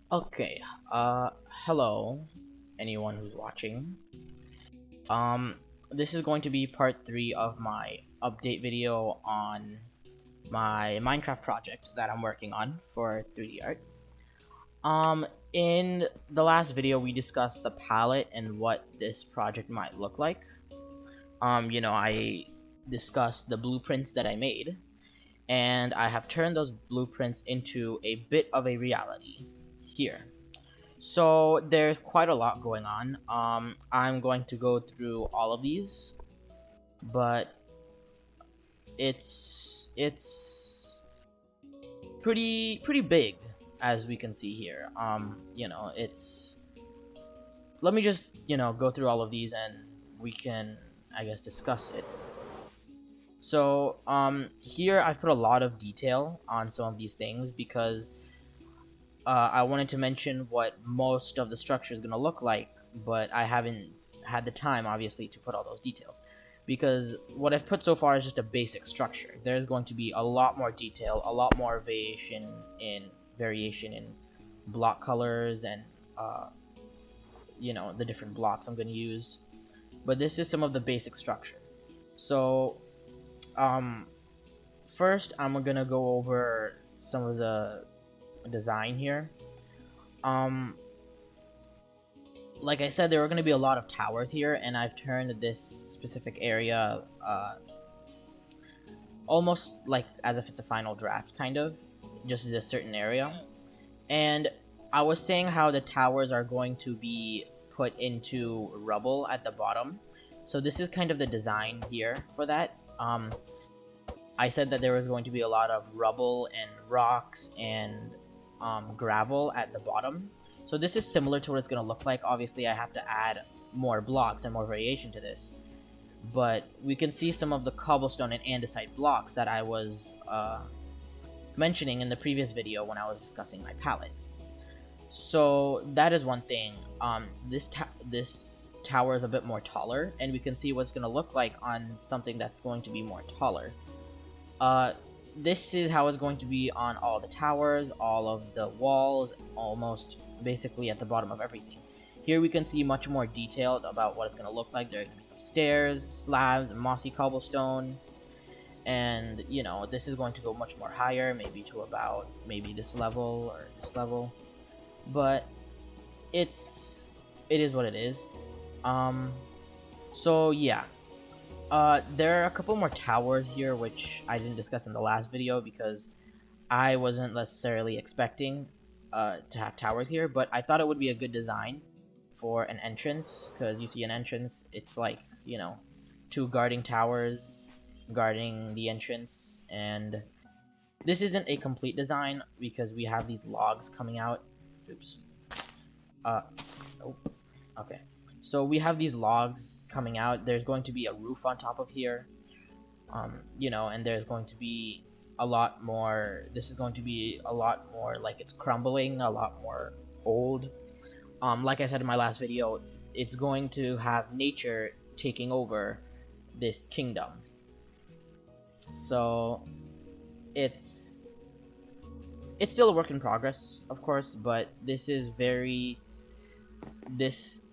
Okay, hello, anyone who's watching. Um, this is going to be part 3 of my update video on my Minecraft project that I'm working on for 3D-Art. In the last video, we discussed the palette and what this project might look like. I discussed the blueprints that I made, and I have turned those blueprints into a bit of a reality here. So there's quite a lot going on. I'm going to go through all of these, but it's pretty big as we can see here. It's let me just go through all of these and we can I guess discuss it. So here I've put a lot of detail on some of these things because I wanted to mention what most of the structure is going to look like, but I haven't had the time, obviously, to put all those details. Because what I've put so far is just a basic structure. There's going to be a lot more detail, a lot more variation in block colors and the different blocks I'm going to use. But this is some of the basic structure. So um, first, I'm gonna go over some of the design here. Um, like I said, there are going to be a lot of towers here, and I've turned this specific area almost like as if it's a final draft, kind of, just this certain area. And I was saying how the towers are going to be put into rubble at the bottom. So this is kind of the design here for that. I said that there was going to be a lot of rubble and rocks and gravel at the bottom. So this is similar to what it's going to look like. Obviously, I have to add more blocks and more variation to this. But we can see some of the cobblestone and andesite blocks that I was mentioning in the previous video when I was discussing my palette. So that is one thing. This tower is a bit more taller, and we can see what's going to look like on something that's going to be more taller. Uh, this is how it's going to be on all the towers, all of the walls, almost basically at the bottom of everything. Here we can see much more detailed about what it's going to look like. There are going to be some stairs, slabs, mossy cobblestone, and this is going to go much more higher, maybe to about maybe this level or this level. But it is what it is. Um, so yeah, there are a couple more towers here, which I didn't discuss in the last video because I wasn't necessarily expecting to have towers here, but I thought it would be a good design for an entrance because you see an entrance, it's like, two guarding towers guarding the entrance, and this isn't a complete design because we have these logs coming out. Oops. Uh, oh, okay. So we have these logs coming out. There's going to be a roof on top of here. And there's going to be a lot more. This is going to be a lot more like it's crumbling, a lot more old. Like I said in my last video, it's going to have nature taking over this kingdom. So it's it's still a work in progress, of course, but this is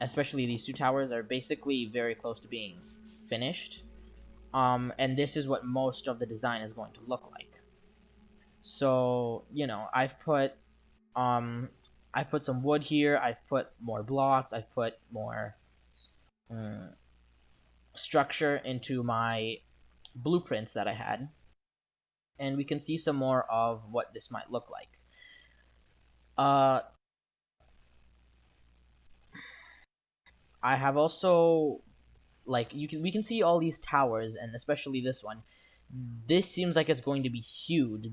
especially these two towers are basically very close to being finished. And this is what most of the design is going to look like. So, um, I've put some wood here. I've put more blocks. I've put more structure into my blueprints that I had, and we can see some more of what this might look like. Uh, I have also we can see all these towers, and especially this one. This seems like it's going to be huge.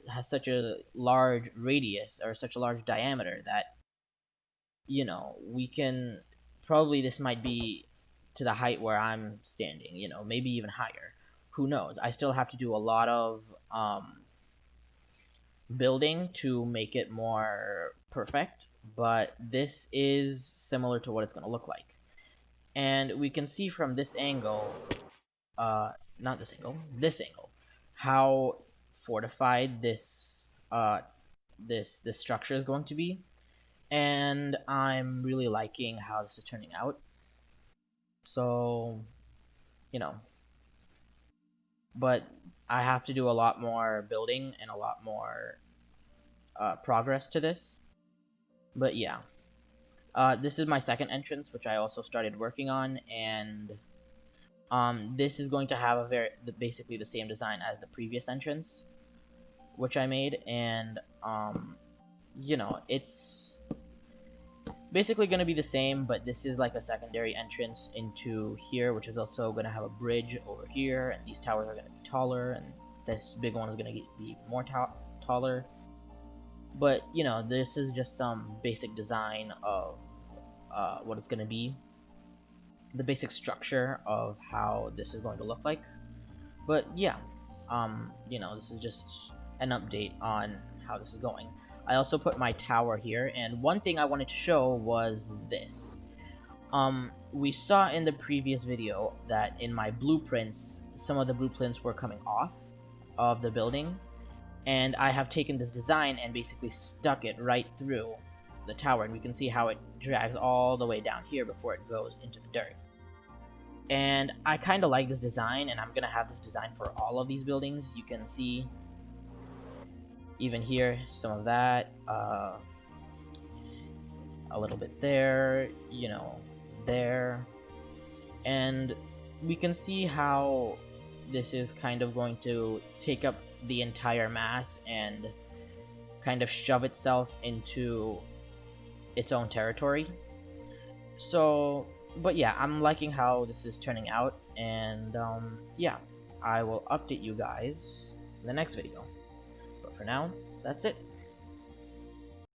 Has such a large radius or such a large diameter that we can probably this might be to the height where I'm standing. Maybe even higher. Who knows? I still have to do a lot of building to make it more perfect, but this is similar to what it's going to look like. And we can see from this angle, not this angle, how fortified this structure is going to be. and I'm really liking how this is turning out. So, you know, but I have to do a lot more building and a lot more progress to this. But yeah, this is my second entrance, which I also started working on, and this is going to have basically the same design as the previous entrance, which I made, and it's basically going to be the same, but this is like a secondary entrance into here, which is also going to have a bridge over here, and these towers are going to be taller, and this big one is going to be more taller. But this is just some basic design of what it's going to be, the basic structure of how this is going to look like. But yeah, this is just an update on how this is going. I also put my tower here, and one thing I wanted to show was this. We saw in the previous video that in my blueprints, some of the blueprints were coming off of the building, and I have taken this design and basically stuck it right through the tower, and we can see how it drags all the way down here before it goes into the dirt. And I kind of like this design, and I'm gonna have this design for all of these buildings. You can see even here some of that, a little bit there, there, and we can see how this is kind of going to take up the entire mass and kind of shove itself into its own territory. So, but yeah, I'm liking how this is turning out, and yeah, I will update you guys in the next video. But for now, that's it.